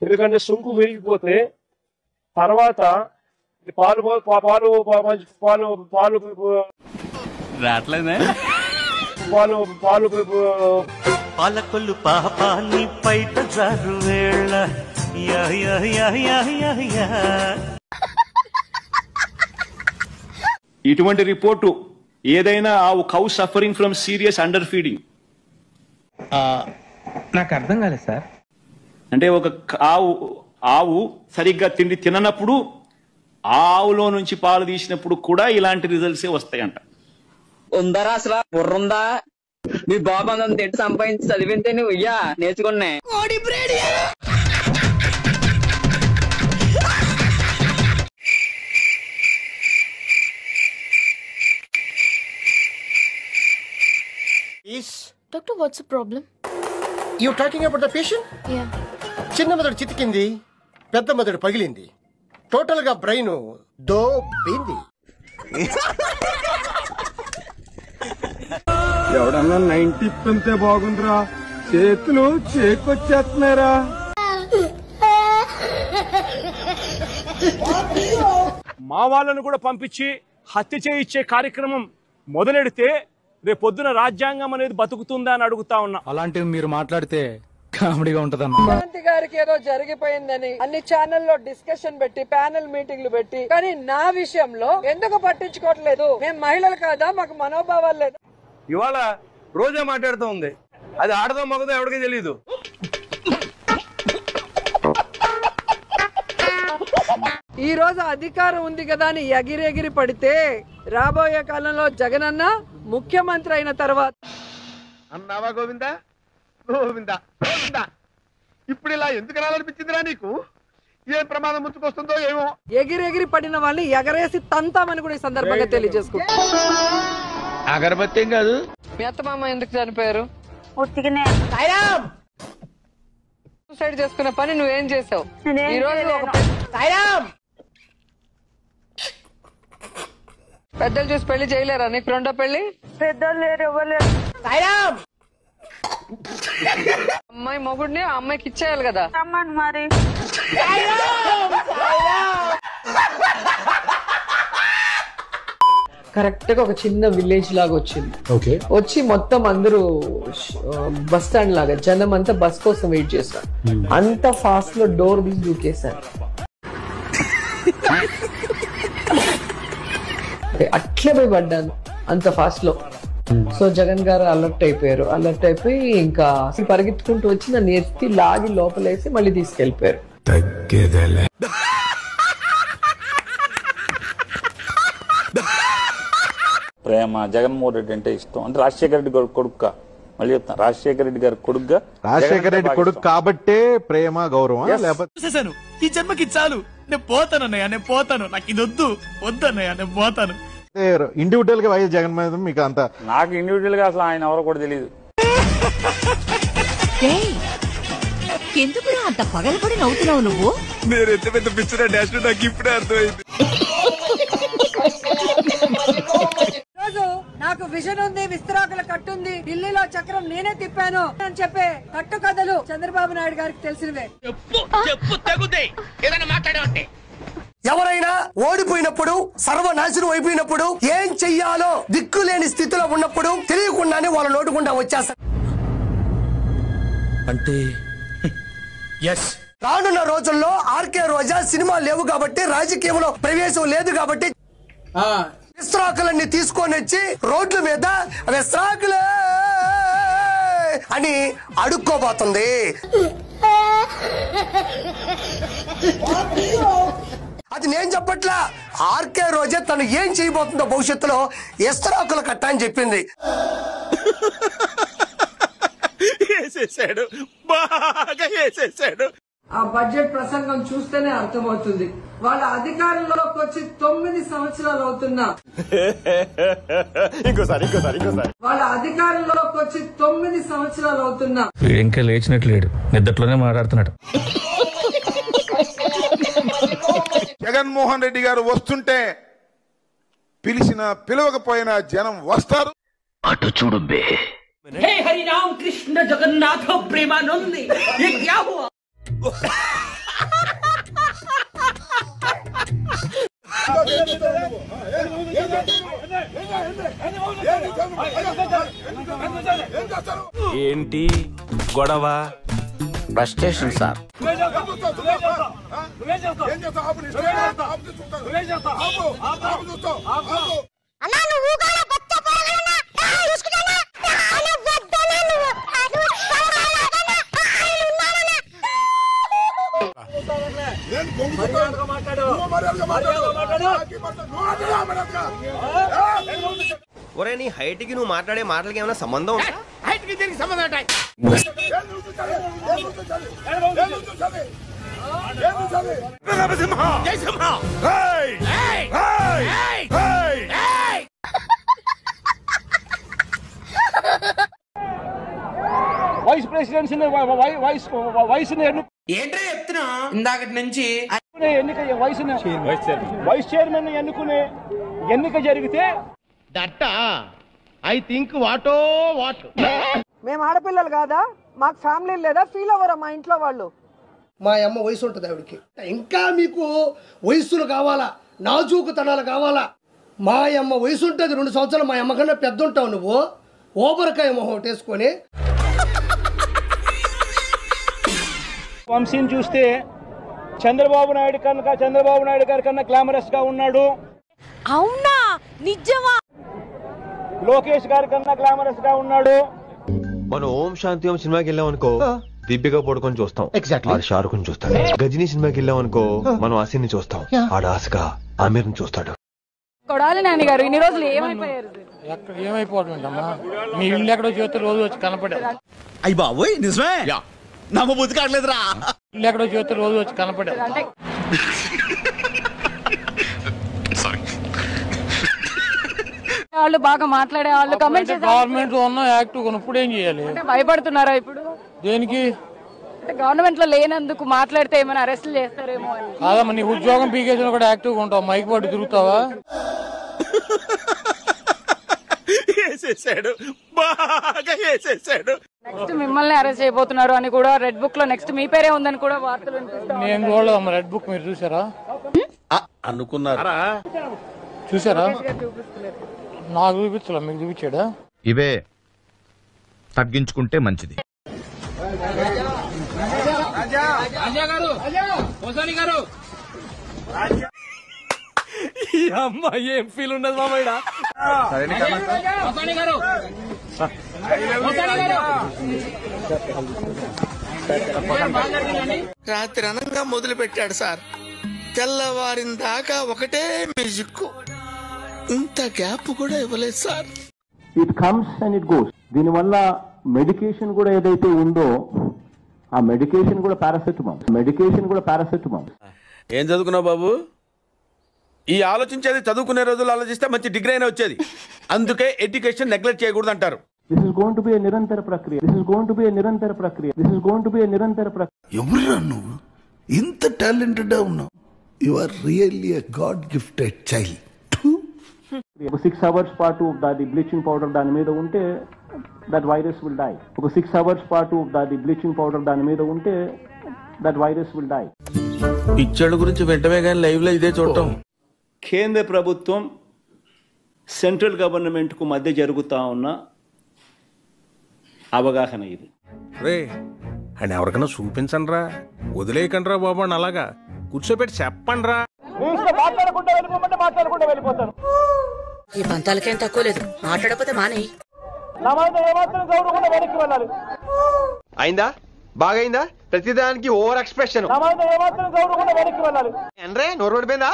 ఎందుకంటే సుంకు విరిగిపోతే తర్వాత పాలు పాలు పాలు పాలు రాట్లేదే పాలు పాలు పాలకొల్లు పాపాన్ని పైట జారు వేళ ఇటువంటి రిపోర్టు ఏదైనా cow suffering from serious under feeding. నాకు అర్థం కాలేదు సార్. అంటే ఒక ఆవు సరిగ్గా తిండి తిననప్పుడు ఆవులో నుంచి పాలు తీసినప్పుడు కూడా ఇలాంటి రిజల్ట్సే వస్తాయంట. ఉందరా అసలు బుర్రుందా? మీ బాబు అంత ఎట్టు సంపాదించి చదివితే నువ్వు ఇయ్యా నేర్చుకున్నా. Doctor, what's the problem? You talking about the patient? Yeah. చిన్న మెదడు చితికింది, పెద్ద మెదడు పగిలింది, టోటల్ గా బ్రెయిన్ దోబింది. ఎవడన్నా 90 పంతే బాగుందిరా, చేతులు చేకొచ్చేస్తున్నారా. మా వాళ్ళను కూడా పంపించి హత్య చేయించే కార్యక్రమం మొదలెడితే రేపొద్దున రాజ్యాంగం అనేది బతుకుతుందా అని అడుగుతా ఉన్నా. అలాంటివి మీరు మాట్లాడితే కామెడీగా ఉంటదన్న. శాంతి గారికి ఏదో జరిగిపోయిందని అన్ని ఛానల్లో డిస్కషన్ పెట్టి ప్యానెల్ మీటింగ్లు పెట్టి, కానీ నా విషయంలో ఎందుకు పట్టించుకోవట్లేదు? మేము మహిళలు కాదా? మాకు మనోభావాలు లేదు? ఇవాళ రోజా మాట్లాడుతూ ఉంది, అది ఆడదో మగదో ఎవరికీ తెలియదు. ఈ రోజు అధికారం ఉంది కదా అని ఎగిరెగిరి పడితే రాబోయే కాలంలో జగనన్న ముఖ్యమంత్రి అయిన తర్వాత అన్నావా గోవిందా గోవిందా గోవిందా, ఇప్పుడు ఇలా ఎందుకు రాలనిపించిందిరా నీకు? ఏ ప్రమాదం ముంచుకొస్తుందో ఏమో. ఎగిరెగిరి పడిన వాళ్ళని ఎగరేసి తంతామని కూడా ఈ సందర్భంగా తెలియజేసుకుంటా. అగరబత్తి ఏం కాదు. మీ అత్తమామ ఎందుకు చనిపోయారు? సూసైడ్ చేసుకునే పని నువ్వేం చేసావు? ఈ రోజు ఒక పెద్దలు చూసి పెళ్లి చేయలేరా? నీకు రెండో పెళ్లి? పెద్దలు లేరు, ఎవరు లేరు. అమ్మాయి మొగుడిని ఆ అమ్మాయికి ఇచ్చేయాలి కదా. మరి కరెక్ట్ గా ఒక చిన్న విలేజ్ లాగా వచ్చింది. వచ్చి మొత్తం అందరూ బస్ స్టాండ్ లాగా జనం అంతా బస్ కోసం వెయిట్ చేస్తారు. అంత ఫాస్ట్ లో డోర్ తీసి దూకేశారు. అట్లే పోయి పడ్డాను అంత ఫాస్ట్ లో. సో జగన్ గారు అలర్ట్ అయిపోయారు. అలర్ట్ అయిపోయి ఇంకా పరిగెత్తుకుంటూ వచ్చి నన్ను ఎత్తి లాగి లోపలేసి మళ్ళీ తీసుకెళ్లిపోయారు. ప్రేమ జగన్మోహన్ రెడ్డి అంటే ఇష్టం. అంటే రాజశేఖర రెడ్డి కొడుకు, మళ్ళీ చెప్తాను, రాజశేఖర రెడ్డి గారి కొడుకుగా. రాజశేఖర రెడ్డి కొడుకు కాబట్టే ప్రేమ గౌరవం. లేకపోతే ఈ జన్మకి చాలు, నేను పోతానన్నయ్య, నేను పోతాను, నాకు ఇది వద్దు వద్దన్నయ్య, నేను పోతాను. ఇండివిజువల్ గా వైఎస్ జగన్ మీద మీకు అంత? నాకు ఇండివిజువల్ గా అసలు ఆయన ఎవరో కూడా తెలియదు. ఎందుకు అంత పగలపడి నవ్వుతున్నావు నువ్వు? నేను ఎంత పెద్ద పిచ్చర్ డాష్ నాకు ఇప్పుడే అర్థమైంది. నాకు విజన్ ఉంది, విస్తరాకుల కట్టుంది, ఢిల్లీలో చక్రం నేనే తిప్పాను అని చెప్పే కట్టు కథలు చంద్రబాబు నాయుడు గారికి తెలిసినవే. ఎవరైనా ఓడిపోయినప్పుడు, సర్వనాశనం అయిపోయినప్పుడు, ఏం చెయ్యాలో దిక్కులేని స్థితిలో ఉన్నప్పుడు తెలియకుండానే వాళ్ళ నోటుకుండా వచ్చేస్తారు. అంటే రానున్న రోజుల్లో ఆర్కే రోజా సినిమా లేవు కాబట్టి, రాజకీయంలో ప్రవేశం లేదు కాబట్టి విస్తరాకులన్నీ తీసుకొని వచ్చి రోడ్ల మీద విస్తరాకులే అని అడుక్కోబోతుంది. అది నేను చెప్పట్లా, ఆర్కే రోజే తను ఏం చేయబోతుందో భవిష్యత్తులో విస్తరాకుల కట్ట అని చెప్పింది. బాగా వేసేసాడు. ఆ బడ్జెట్ ప్రసంగం చూస్తేనే అర్థమవుతుంది. వాళ్ళ అధికారంలోకి వచ్చి 9 సంవత్సరాలు అవుతున్నా. ఇంకోసారి వాళ్ళ అధికారంలోకి వచ్చి 9 సంవత్సరాలు అవుతున్నా. ఇంకా లేచినట్లు లేడు, నిద్దట్లోనే మాట్లాడుతున్నాడు. జగన్మోహన్ రెడ్డి గారు వస్తుంటే పిలవకపోయినా జనం వస్తారు. అటు చూడు బే. హే హరి రామ కృష్ణ జగన్నాథ ప్రేమానంది. ఏంటి గొడవ? Bus station sir. ఒరే నీ హైట్ కి నువ్వు మాట్లాడే మాటలకి ఏమైనా సంబంధం ఉందా? హైట్ కి దీనికి సంబంధం ఉంటాయి. వైస్ ప్రెసిడెంట్స్ ఏంట్రా చెప్తున్నా ఇందాకటి నుంచి ఎన్నిక వైస్ చైర్మన్ ఎన్నుకునే ఎన్నిక జరిగితే దట్ ఐ థింక్ వాటో వాట్. మేము ఆడపిల్లలు కాదా? మాకు ఫ్యామిలీ లేదా? ఫీల్ అవ్వరా మా ఇంట్లో వాళ్ళు? మా అమ్మ వయసు ఉంటుంది ఆవిడకి. ఇంకా మీకు వయస్సులు కావాలా, నాజూకుతనాలు కావాలా? మా అమ్మ వయసు ఉంటుంది 2 సంవత్సరాలు. మా అమ్మ కన్నా పెద్ద ఉంటావు నువ్వు. ఓబరకాయ మొహం ఒకటేసుకొని. వంశీని చూస్తే చంద్రబాబు నాయుడు గారి కన్నా గ్లామరస్ గా ఉన్నాడు. అవునా? నిజమా? లోకేష్ గారి కన్నా గ్లామరస్ గా ఉన్నాడు. మనం ఓం శాంతి ఓం సినిమాకి వెళ్ళాం అనుకో, దీపిక పడుకొని చూస్తాం, ఆడు షారుఖ్ ని చూస్తాడు. గజనీ సినిమాకి వెళ్ళాం అనుకో, మనం ఆసిని చూస్తాం, ఆడు ఆశగా ఆమీర్ ని చూస్తాడు. కొడాలి నాన్నగారు ఇన్ని రోజులు ఏమైపోయారు? ఏమైపోవటమేంటమ్మా, మీ ఇల్లు ఎక్కడో చేస్తే రోజు వచ్చి కనపడే. అయ్యి బాబోయ్ నిజమే నమ్మ బుద్ధి కావట్లేదురా. ఇల్లు ఎక్కడో చేస్తే రోజు వచ్చి కనపడే. వాళ్ళు బాగా మాట్లాడే వాళ్ళు కమెంట్ గవర్నమెంట్ ఉన్న యాక్టివ్ కొనుప్పుడు ఏం చేయాలి? భయపడుతున్నారా ఇప్పుడు? దేనికి? గవర్నమెంట్ లో లేనందుకు మాట్లాడితే ఏమైనా అరెస్ట్ చేస్తారేమో అని. కాదమ్మా, నీ ఉద్యోగం పీకేసిన కూడా యాక్టివ్ ఉంటావు, మైక్ పట్టు తిరుగుతావా? నెక్స్ట్ మిమ్మల్ని అరెస్ట్ చేయబోతున్నారు అని కూడా రెడ్ బుక్ లో నెక్స్ట్ మీ పేరే ఉందని కూడా వార్తలు వినిపిస్తాయి. నేను చూడలేదమ్మా రెడ్ బుక్. మీరు చూసారా? అనుకున్నారా? చూసారా? నాకు చూపించలే, మీకు చూపించాడా? ఇవే తగ్గించుకుంటే మంచిది. ఈ అమ్మాయి ఏం ఫీల్ ఉన్నది మామయ్య? రాత్రి అనంగా మొదలు పెట్టాడు సార్. తెల్లవారిన దాకా ఒకటే మ్యూజిక్. ఇంత గ్యాప్ కూడా ఇవ్వలేదు sir. It comes and it goes. దీనివల్ల మెడికేషన్ కూడా ఏదైతే ఉందో ఆ మెడికేషన్ కూడా పారాసెటమాల్. ఏం చదువుకున్నావు బాబు? ఈ ఆలోచించేది చదువుకునే రోజులు ఆలోచిస్తే మంచి డిగ్రీ అయినా వచ్చేది. అందుకే ఎడ్యుకేషన్ నెగ్లెక్ట్ చేయకూడదు అంటారు. This is going to be a నిరంతర ప్రక్రియ. ఎవరురా నువ్వు? ఇంత టాలెంటెడ్ ఉన్నావు. You are really a god gifted child. 6 hours పాటు దాని బ్లీచింగ్ పౌడర్ దాని మీద ఉంటే that virus will die. 6 hours పాటు దాని బ్లీచింగ్ పౌడర్ దాని మీద ఉంటే దట్ వైరస్ విల్ డై. పిచ్చోళ్ళ గురించి వెంటనే కానీ లైవ్ లో ఇదే చూడటం. కేంద్ర ప్రభుత్వం సెంట్రల్ గవర్నమెంట్ కు మధ్య జరుగుతా ఉన్న అవగాహన ఇది. రే అని ఎవరికైనా చూపించండి రా, వదిలేయకండి రా బాబు అని అలాగా కూర్చోబెట్టి చెప్పండి రా. మాట్లాడకుండా వెళ్ళిపోతాను. ఈ పంతాలకేం తక్కువ లేదు, మాట్లాడకపోతే మానేయి. నా మీద ఏమాత్రం గౌరవం వెనక్కి వెళ్ళాలి. అయిందా? బాగైందా? ప్రతిదానికి ఓవర్ ఎక్స్ప్రెషన్. నా మీద ఏమాత్రం గౌరవం వెనక్కి వెళ్ళాలి. ఎన్రే నోరు పడిపోయిందా?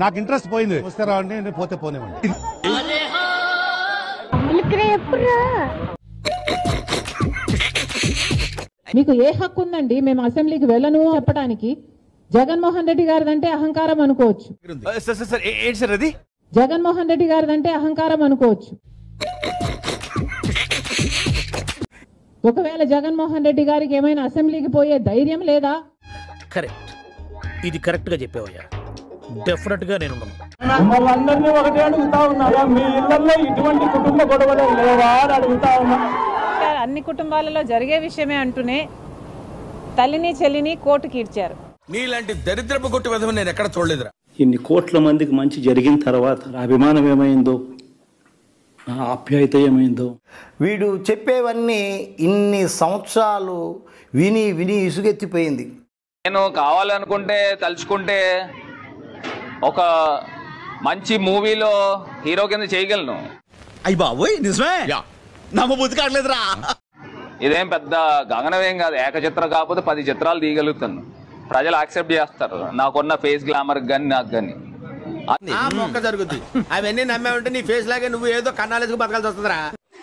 నాకు ఇంట్రెస్ట్ పోయింది. వస్తే రావండి, నేను పోతే పోనేవండి. మీకు ఏ హక్కు ఉందండి మేము అసెంబ్లీకి వెళ్ళను చెప్పడానికి? జగన్మోహన్ రెడ్డి గారిదంటే అహంకారం అనుకోవచ్చు. ఏంటి సార్ అది? జగన్మోహన్ రెడ్డి గారిదంటే అహంకారం అనుకోవచ్చు. ఒకవేళ జగన్మోహన్ రెడ్డి గారికి ఏమైనా అసెంబ్లీకి పోయే ధైర్యం లేదా? కరెక్ట్, ఇది కరెక్ట్ గా చెప్పావయ్యా. డెఫినెట్ గా నేను మిమ్మల్ని అందరినీ ఒకటే అడుగుతా ఉన్నాయా, మీ ఇళ్లలో ఇటువంటి కుటుంబ గొడవలు లేవా అని అడుగుతా ఉన్నా. అన్ని కుటుంబాలలో జరిగే విషయమే అంటూనే తల్లిని చెల్లిని కోర్టుకి ఇడ్చారు. నీలాంటి దరిద్రపు కొట్టి విధం నేను ఎక్కడ చూడలేదురా. ఇన్ని కోట్ల మందికి మంచి జరిగిన తర్వాత నా అభిమానం ఏమైందో, నా ఆప్యాయత ఏమైందో. వీడు చెప్పేవన్నీ ఇన్ని సంవత్సరాలు విని విని ఇసుగెత్తిపోయింది. నేను కావాలనుకుంటే తలుచుకుంటే ఒక మంచి మూవీలో హీరో కింద చేయగలను. అయ్యి బాబోయ్ నిజమే, నమ్మబుద్ధి కావట్లేదురా. ఇదేం పెద్ద గగనమేం కాదు. ఏకచిత్రం కాకపోతే 10 చిత్రాలు తీయగలుగుతాను. ప్రజలు యాక్సెప్ట్ చేస్తారు నాకున్న ఫేస్ గ్లామర్ కానీ నాకు కానీ. మొక్క జరుగుద్ది. అవన్నీ నమ్మే ఉంటే నీ ఫేస్ లాగే నువ్వు ఏదో కన్నాలేసుకు బతకాల్సి వస్తుందిరా.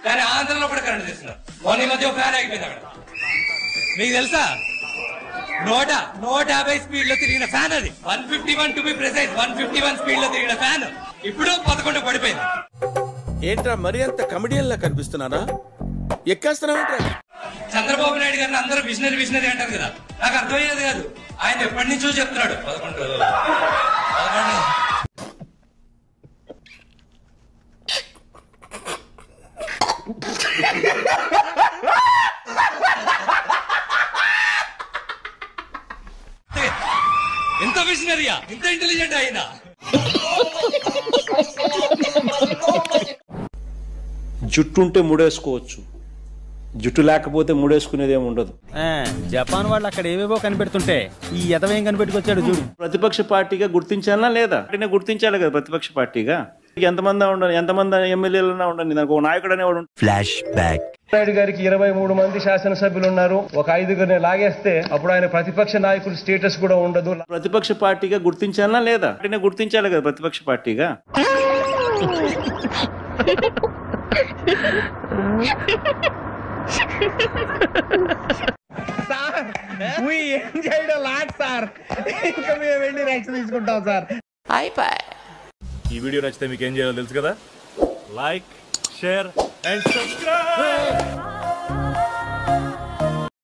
కానీ ఆంధ్రలో కూడా కరెంట్ తీస్తున్నారు. మొన్న మధ్య ఒక ఫ్యాన్ అయిపోయింది అక్కడ. మీకు తెలుసా 150 స్పీడ్ లో తిరిగిన ఫ్యాన్ అది. 151 టు బి ప్రిసైజ్ 151 స్పీడ్ లో తిరిగిన ఫ్యాన్ ఇప్పుడు 11 పడిపోయింది. ఏంట్రా మరి అంత కమెడియన్ లా కనిపిస్తున్నారా? ఎక్కేస్తున్నావేంట్రా? చంద్రబాబు నాయుడు గారిని అందరూ విజనరీ అంటారు కదా, నాకు అర్థమయ్యేది కాదు. ఆయన ఎప్పటి నుంచో చెప్తున్నాడు 11 ఎంత విజనరీయా, ఇంత ఇంటెలిజెంట్ అయినా. జుట్టు ఉంటే ముడేసుకోవచ్చు, జుట్టు లేకపోతే ముడేసుకునేది ఏమి ఉండదు. జపాన్ వాళ్ళు అక్కడ ఏవేవో కనిపెడుతుంటే ఈ ఎదవేం కనిపెట్టుకొచ్చాడు చూడు. ప్రతిపక్ష పార్టీగా గుర్తించాలా లేదా? గుర్తించాలి కదా ప్రతిపక్ష పార్టీగా. ఎంతమంది ఉండదు, ఎంతమంది ఎమ్మెల్యేలన్నా ఉండండి, నాకు ఒక నాయకుడు అనేవాడు. Flash back. నాయుడు గారికి 23 మంది శాసనసభ్యులు ఉన్నారు. ఒక 5గురిని లాగేస్తే అప్పుడు ఆయన ప్రతిపక్ష నాయకుడు స్టేటస్ కూడా ఉండదు. ప్రతిపక్ష పార్టీగా గుర్తించాలా లేదా? గుర్తించాలి కదా ప్రతిపక్ష పార్టీగా. ఏం చేయడం లాట్ సార్, ఇంకా మేము వెళ్ళి రైట్స్ తీసుకుంటాం సార్. ఈ వీడియో నచ్చితే మీకు ఏం చేయాలో తెలుసు కదా. Like, share and subscribe.